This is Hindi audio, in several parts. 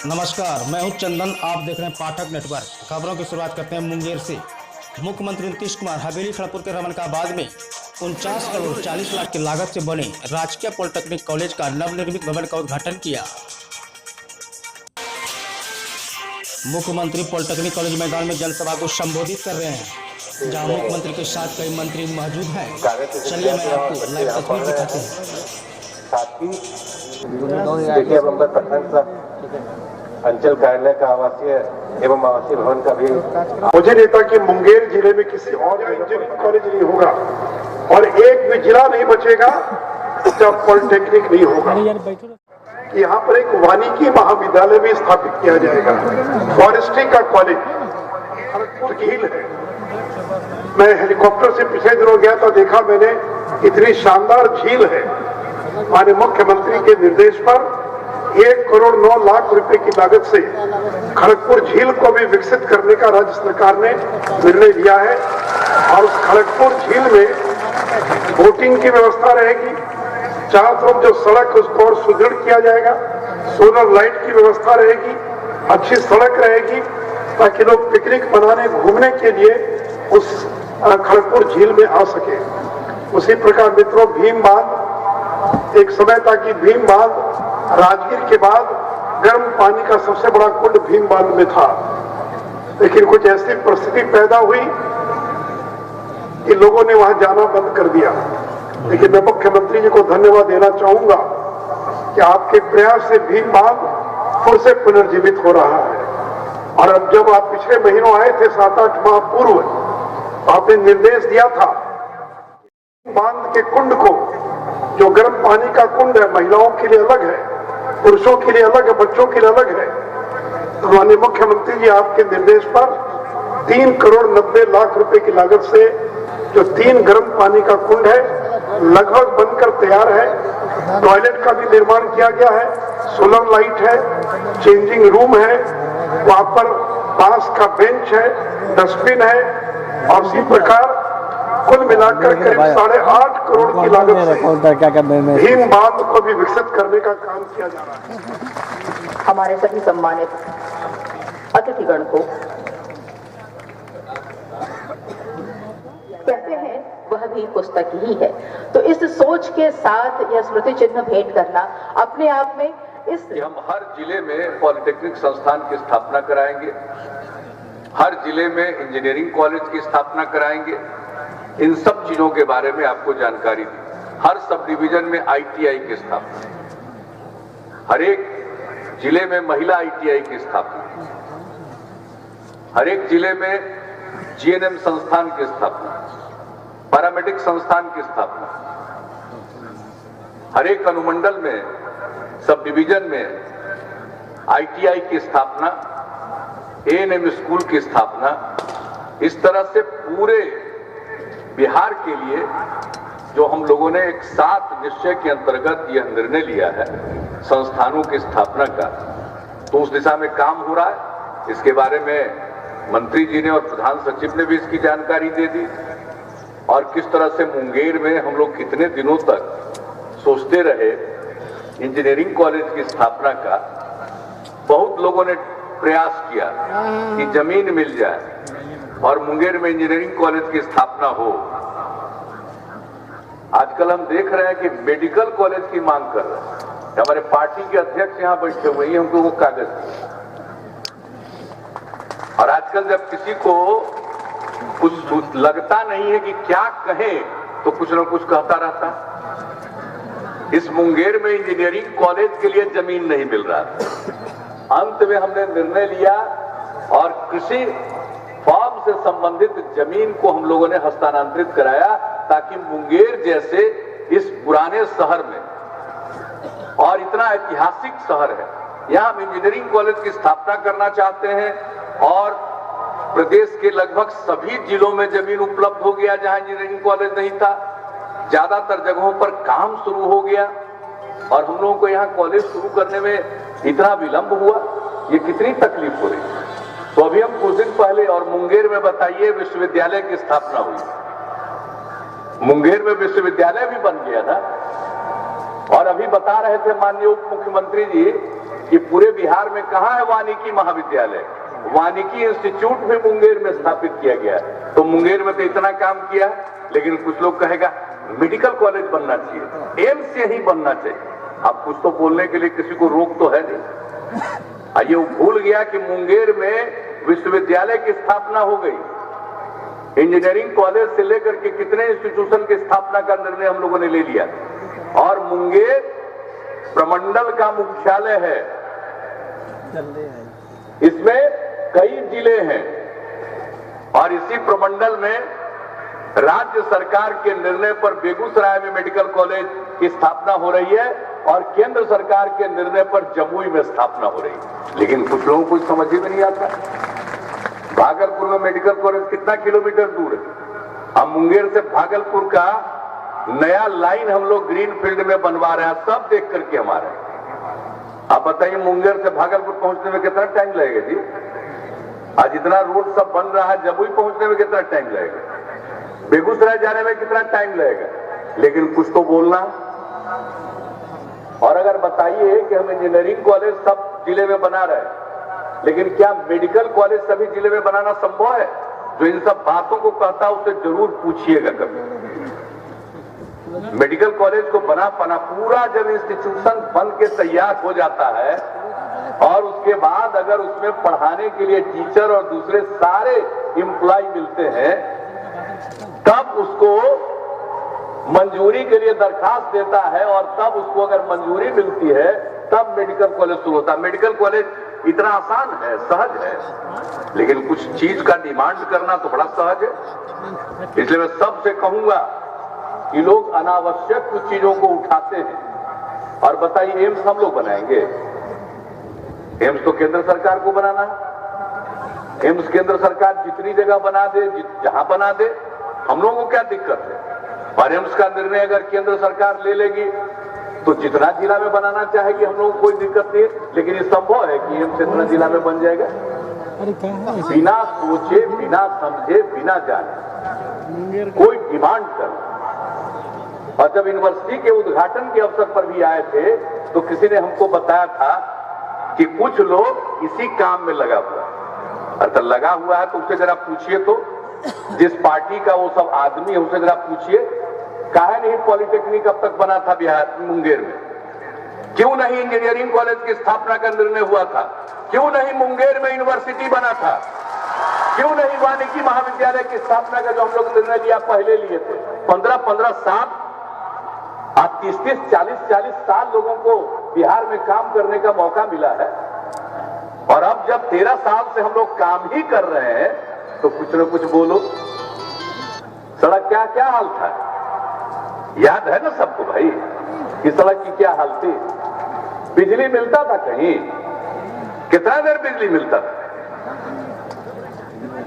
नमस्कार, मैं हूं चंदन। आप देख रहे हैं पाठक नेटवर्क। खबरों की शुरुआत करते हैं मुंगेर से। मुख्यमंत्री नीतीश कुमार हवेली खड़गपुर के रमनकाबाद में 49 करोड़ 40 लाख की लागत से बने राजकीय पॉलिटेक्निक कॉलेज का नवनिर्मित भवन का उद्घाटन किया। मुख्यमंत्री पॉलिटेक्निक कॉलेज मैदान में जनसभा को संबोधित कर रहे हैं, जहां मुख्यमंत्री के साथ कई मंत्री मौजूद हैं। चलिए मैं आपको लाइव तस्वीर दिखाते हैं। देखिए, बम्बई प्रखंड अंचल कार्यालय का आवासीय एवं आवासीय भवन का भी मुझे नेता कि मुंगेर जिले में किसी और इंजीनियरिंग कॉलेज नहीं होगा और एक भी जिला नहीं बचेगा जब पॉलिटेक्निक नहीं होगा। कि यहाँ पर एक वानिकी महाविद्यालय भी स्थापित किया जाएगा। फॉरेस्ट्री का कॉलेज खड़गपुर झील है। मैं हेलीकॉप्टर से पिछले दिनों गया तो देखा मैंने, इतनी शानदार झील है। माननीय मुख्यमंत्री के निर्देश पर 1 करोड़ 9 लाख रुपए की लागत से खड़गपुर झील को भी विकसित करने का राज्य सरकार ने निर्णय लिया है। और उस खड़गपुर झील में बोटिंग की व्यवस्था रहेगी। चारों तरफ जो सड़क उसको और सुदृढ़ किया जाएगा। सोलर लाइट की व्यवस्था रहेगी, अच्छी सड़क रहेगी ताकि लोग पिकनिक मनाने घूमने के लिए उस खड़गपुर झील में आ सके। उसी प्रकार मित्रों, भीम बांध, एक समय था कि भीम बांध राजगीर के बाद गर्म पानी का सबसे बड़ा कुंड भीम बांध में था, लेकिन कुछ ऐसी परिस्थिति पैदा हुई कि लोगों ने वहां जाना बंद कर दिया। लेकिन मैं मुख्यमंत्री जी को धन्यवाद देना चाहूंगा कि आपके प्रयास से भीम बांध फिर से पुनर्जीवित हो रहा है। और अब जब आप पिछले महीनों आए थे 7-8 माह पूर्व, आपने निर्देश दिया था बांध के कुंड को, जो गर्म पानी का कुंड है, महिलाओं के लिए अलग है, पुरुषों के लिए अलग है, बच्चों के लिए अलग है। तो माननीय मुख्यमंत्री जी आपके निर्देश पर 3 करोड़ 90 लाख रुपए की लागत से जो 3 गर्म पानी का कुंड है लगभग बनकर तैयार है। टॉयलेट का भी निर्माण किया गया है, सोलर लाइट है, चेंजिंग रूम है, वहां पर बांस का बेंच है, डस्टबिन है। और इसी प्रकार कुल मिलाकर करीब 8.5 करोड़ की लागत से भीम बांध को भी विकसित करने का काम किया जा रहा है। हमारे सभी सम्मानित अतिथिगण को कहते हैं वह भी पुस्तक ही है। तो इस सोच के साथ यह स्मृति चिन्ह भेंट करना अपने आप में हम हर जिले में पॉलिटेक्निक संस्थान की स्थापना कराएंगे, हर जिले में इंजीनियरिंग कॉलेज की स्थापना कराएंगे। इन सब चीजों के बारे में आपको जानकारी दी। हर सब डिवीजन में ITI की स्थापना, हर एक जिले में महिला ITI की स्थापना, हर एक जिले में GNM संस्थान की स्थापना, पैरामेडिक संस्थान की स्थापना, हर एक अनुमंडल में सब डिवीजन में ITI की स्थापना, ANM स्कूल की स्थापना। इस तरह से पूरे बिहार के लिए जो हम लोगों ने एक साथ निश्चय के अंतर्गत यह निर्णय लिया है संस्थानों की स्थापना का, तो उस दिशा में काम हो रहा है। इसके बारे में मंत्री जी ने और प्रधान सचिव ने भी इसकी जानकारी दे दी। और किस तरह से मुंगेर में हम लोग कितने दिनों तक सोचते रहे इंजीनियरिंग कॉलेज की स्थापना का, बहुत लोगों ने प्रयास किया कि जमीन मिल जाए और मुंगेर में इंजीनियरिंग कॉलेज की स्थापना हो। आजकल हम देख रहे हैं कि मेडिकल कॉलेज की मांग कर रहे हैं। हमारे पार्टी के अध्यक्ष यहां बैठे हुए हैं, हमको वो कागज। और आजकल जब किसी को कुछ लगता नहीं है कि क्या कहे, तो कुछ न कुछ कहता रहता। इस मुंगेर में इंजीनियरिंग कॉलेज के लिए जमीन नहीं मिल रहा। अंत में हमने निर्णय लिया और कृषि फार्म से संबंधित जमीन को हम लोगों ने हस्तांतरित कराया, ताकि मुंगेर जैसे इस पुराने शहर में, और इतना ऐतिहासिक शहर है, यहां हम इंजीनियरिंग कॉलेज की स्थापना करना चाहते हैं। और प्रदेश के लगभग सभी जिलों में जमीन उपलब्ध हो गया जहां इंजीनियरिंग कॉलेज नहीं था। ज्यादातर जगहों पर काम शुरू हो गया और हम लोगों को यहाँ कॉलेज शुरू करने में इतना विलंब हुआ, ये कितनी तकलीफ हो रही। तो अभी हम कुछ दिन पहले, और मुंगेर में बताइए विश्वविद्यालय की स्थापना हुई, मुंगेर में विश्वविद्यालय भी बन गया ना। और अभी बता रहे थे माननीय उप मुख्यमंत्री जी कि पूरे बिहार में कहां है वानिकी महाविद्यालय। वानिकी इंस्टीट्यूट भी मुंगेर में स्थापित किया गया। तो मुंगेर में तो इतना काम किया, लेकिन कुछ लोग कहेगा मेडिकल कॉलेज बनना चाहिए, एम्स यही बनना चाहिए। अब कुछ तो बोलने के लिए किसी को रोक तो है नहीं। ये भूल गया कि मुंगेर में विश्वविद्यालय की स्थापना हो गई। इंजीनियरिंग कॉलेज से लेकर के कितने इंस्टीट्यूशन की स्थापना का निर्णय हम लोगों ने ले लिया। और मुंगेर प्रमंडल का मुख्यालय है, इसमें कई जिले हैं और इसी प्रमंडल में राज्य सरकार के निर्णय पर बेगूसराय में मेडिकल कॉलेज की स्थापना हो रही है और केंद्र सरकार के निर्णय पर जमुई में स्थापना हो रही है। लेकिन कुछ लोगों को समझ ही नहीं आता। भागलपुर में मेडिकल कॉलेज कितना किलोमीटर दूर है। हम मुंगेर से भागलपुर का नया लाइन हम लोग ग्रीन फील्ड में बनवा रहे हैं, सब देख करके हमारे। आप बताइए मुंगेर से भागलपुर पहुंचने में कितना टाइम लगेगा जी? आज इतना रोड सब बन रहा है, जमुई पहुंचने में कितना टाइम लगेगा, बेगूसराय जाने में कितना टाइम लगेगा। लेकिन कुछ तो बोलना। और अगर बताइए कि हम इंजीनियरिंग कॉलेज सब जिले में बना रहे हैं, लेकिन क्या मेडिकल कॉलेज सभी जिले में बनाना संभव है? जो इन सब बातों को कहता है उसे जरूर पूछिएगा कभी। मेडिकल कॉलेज को बना पाना, पूरा जब इंस्टीट्यूशन बन के तैयार हो जाता है और उसके बाद अगर उसमें पढ़ाने के लिए टीचर और दूसरे सारे एम्प्लॉय मिलते हैं, तब उसको मंजूरी के लिए दरखास्त देता है और तब उसको अगर मंजूरी मिलती है तब मेडिकल कॉलेज शुरू होता है। मेडिकल कॉलेज इतना आसान है, सहज है, लेकिन कुछ चीज का डिमांड करना तो बड़ा सहज है। इसलिए मैं सबसे कहूंगा कि लोग अनावश्यक कुछ चीजों को उठाते हैं। और बताइए एम्स हम लोग बनाएंगे? एम्स तो केंद्र सरकार को बनाना है। एम्स केंद्र सरकार जितनी जगह बना दे, जहां बना दे, हम लोगों को क्या दिक्कत है? और एम्स का निर्णय अगर केंद्र सरकार ले लेगी तो जितना जिला में बनाना चाहेगी हम लोगों को कोई दिक्कत नहीं है। लेकिन ये संभव है कि एम्स इतना जिला में बन जाएगा? बिना सोचे, बिना समझे, बिना जाने कोई डिमांड कर। और जब यूनिवर्सिटी के उद्घाटन के अवसर पर भी आए थे तो किसी ने हमको बताया था कि कुछ लोग इसी काम में लगा हुआ है। अगर लगा हुआ है तो उससे जरा पूछिए, तो जिस पार्टी का वो सब आदमी है उसे जरा पूछिए, काहे नहीं पॉलिटेक्निक अब तक बना था बिहार मुंगेर में? क्यों नहीं इंजीनियरिंग कॉलेज की स्थापना का निर्णय हुआ था? क्यों नहीं मुंगेर में यूनिवर्सिटी बना था? क्यों नहीं वानिकी महाविद्यालय की स्थापना का जो हम लोग निर्णय लिया पहले लिए थे? 15-15 साल, आज 30-30, 40-40 साल लोगों को बिहार में काम करने का मौका मिला है। और अब जब 13 साल से हम लोग काम ही कर रहे हैं तो कुछ न कुछ बोलो। सड़क क्या क्या हाल था, याद है ना सबको भाई कि सड़क की क्या हाल थी? बिजली मिलता था कहीं? कितना देर बिजली मिलता था?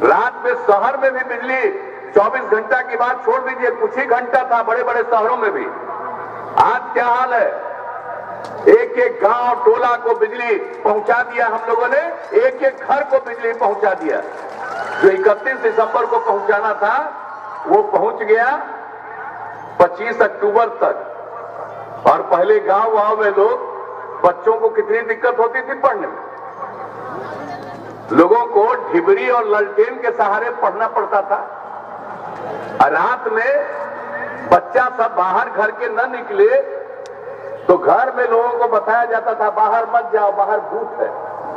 रात में शहर में भी बिजली 24 घंटा की बात छोड़ दीजिए, कुछ ही घंटा था बड़े बड़े शहरों में भी। आज क्या हाल है? एक एक गांव टोला को बिजली पहुंचा दिया हम लोगों ने, एक एक घर को बिजली पहुंचा दिया। जो 31 दिसंबर को पहुंचाना था वो पहुंच गया 25 अक्टूबर तक। और पहले गांव में लोग, बच्चों को कितनी दिक्कत होती थी पढ़ने में। लोगों को ढिबरी और ललटेन के सहारे पढ़ना पड़ता था। रात में बच्चा सब बाहर घर के न निकले तो घर में लोगों को बताया जाता था बाहर मत जाओ, बाहर भूत है,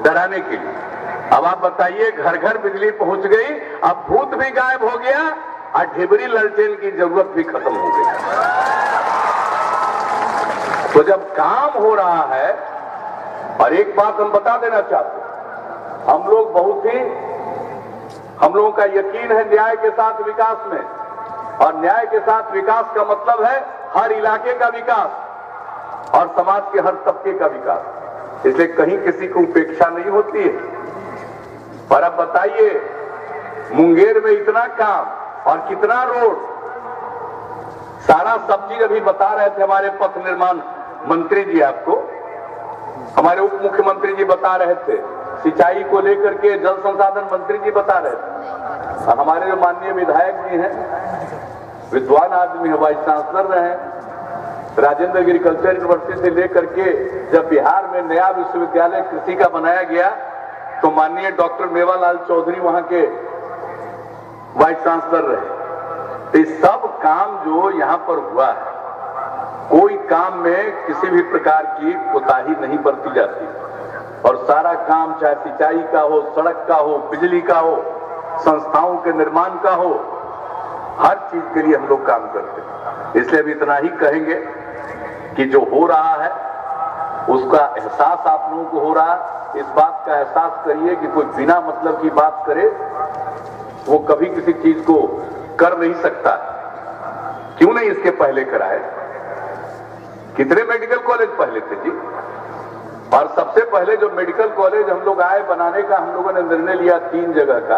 डराने के लिए। अब आप बताइए, घर घर बिजली पहुंच गई, अब भूत भी गायब हो गया और ढिबरी ललटेन की जरूरत भी खत्म हो गई। तो जब काम हो रहा है, और एक बात हम बता देना चाहते हैं, हम लोगों का यकीन है न्याय के साथ विकास में। और न्याय के साथ विकास का मतलब है हर इलाके का विकास और समाज के हर तबके का विकास। इसलिए कहीं किसी को उपेक्षा नहीं होती है। पर अब बताइए, मुंगेर में इतना काम और कितना रोड, सारा सब चीज अभी बता रहे थे हमारे पथ निर्माण मंत्री जी, आपको हमारे उप मुख्यमंत्री जी बता रहे थे, सिंचाई को लेकर के जल संसाधन मंत्री जी बता रहे थे, और हमारे जो माननीय विधायक जी हैं, विद्वान आदमी है, वाइस चांसलर रहे, राजेंद्र एग्रीकल्चर यूनिवर्सिटी से लेकर के जब बिहार में नया विश्वविद्यालय कृषि का बनाया गया तो माननीय डॉक्टर मेवालाल चौधरी वहां के वाइस चांसलर रहे। तो इस सब काम जो यहां पर हुआ है, कोई काम में किसी भी प्रकार की कोताही नहीं बरती जाती और सारा काम चाहे सिंचाई का हो, सड़क का हो, बिजली का हो, संस्थाओं के निर्माण का हो, हर चीज के लिए हम लोग काम करते हैं। इसलिए अब इतना ही कहेंगे कि जो हो रहा है उसका एहसास आप लोगों को हो रहा है। इस बात का एहसास करिए कि कोई बिना मतलब की बात करे वो कभी किसी चीज को कर नहीं सकता। क्यों नहीं इसके पहले कराए? कितने मेडिकल कॉलेज पहले थे जी? और सबसे पहले जो मेडिकल कॉलेज हम लोग आए बनाने का, हम लोगों ने निर्णय लिया 3 जगह का,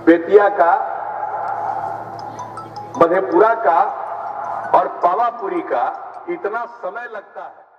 बेतिया का, मधेपुरा का और पावापुरी का। इतना समय लगता है।